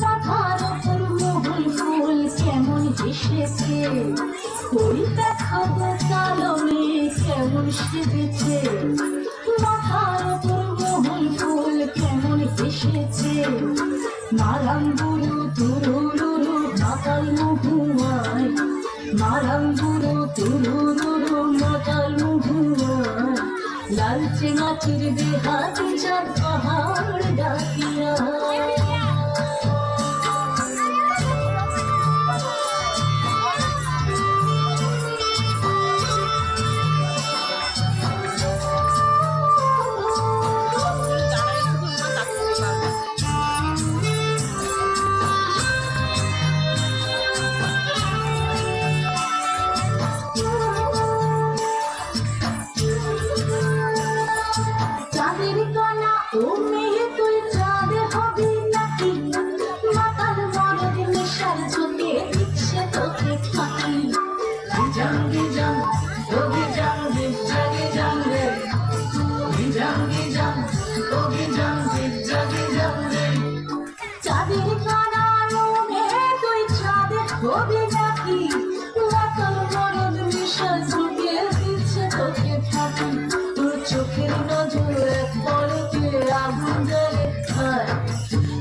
মাথার ওপর মহুল ফুল কেমন হেসেছে, ওই দেখো গো কালো মেঘ কেমন সেজেছে। মাথার ওপর মহুল ফুল কেমন হেসেছে, মারাম বুড়ো তুরুরুরু মাতাল মহুয়ায়, মারাম বুড়ো তুরুরুরু মাতাল মহুয়ায়। লালচে মাটির দেহাতে চাঁদ পাহাড় ডাকিয়া, চাঁদের কণা ও মেয়ে তুই চাঁদ হবি নাকি, মাতাল মরদ নেশার চোখে দিচ্ছে তোকে ফাঁকি। গিজাম গিজাম ও গিজাম গিজা গিজাম রে, গিজাম গিজাম ও গিজাম গিজা গিজাম রে। চাঁদের কণা ও মেয়ে তুই চাঁদ হবি নাকি, মাতাল মরদ নেশার চোখে দিচ্ছে তোকে ফাঁকি। তোর চোখের নজর এক পলকে আগুন জ্বলে হয়,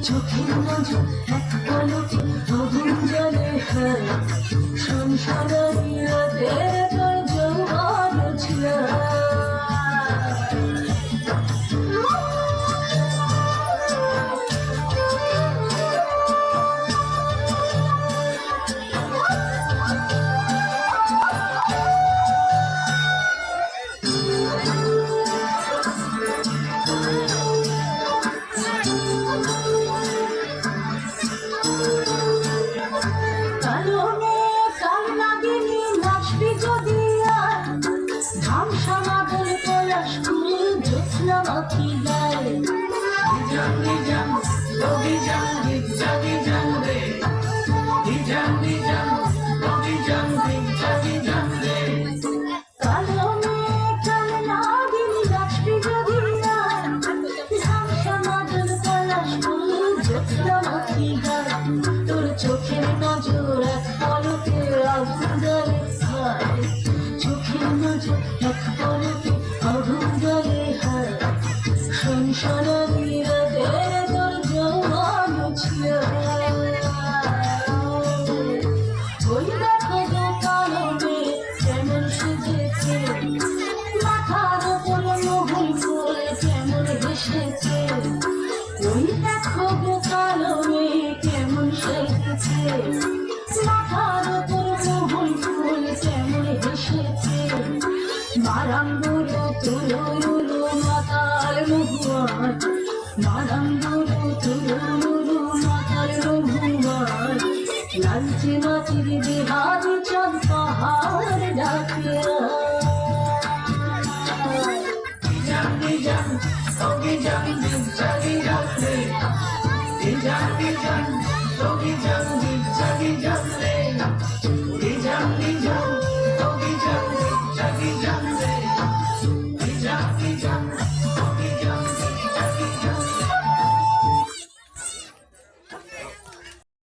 চোখের নজর এক পলকে আগুন জ্বলে হয়। সংসারী রাতে তোর যৌবন ছিল। কালো মেয়ে কাল নাগিনী নাচবি যদি আর, ধামসা মাদল পলাশ ফুল জ্যোৎস্না মাখি গায়ে। গিজাম গিজাম ও গিজাম গিজা গিজাম রে, গিজাম গিজাম ও গিজাম গিজা গিজাম রে। কালো মেয়ে কাল নাগিনী নাচবি যদি আর, ধামসা মাদল পলাশ ফুল জ্যোৎস্না মাখি গায়ে। তোর চোখের নজর এক পলকে আগুন জ্বলে হয়, চোখের নজর এক পলকে আগুন জ্বলে হয়। সংসারী রাতে তোর যৌবন ছিল। ওই দেখো গো কালো মেঘ কেমন সেজেছে, মাথার ওপর মহুল ফুল কেমন হেসেছে। ওই দেখো গো কালো মেঘ কেমন সেজেছে, মাথার ওপর মহুল ফুল কেমন হেসেছে। মারাম বুড়ো তুরুরুরু মাতাল মহুয়ায়, মারাম বুড়ো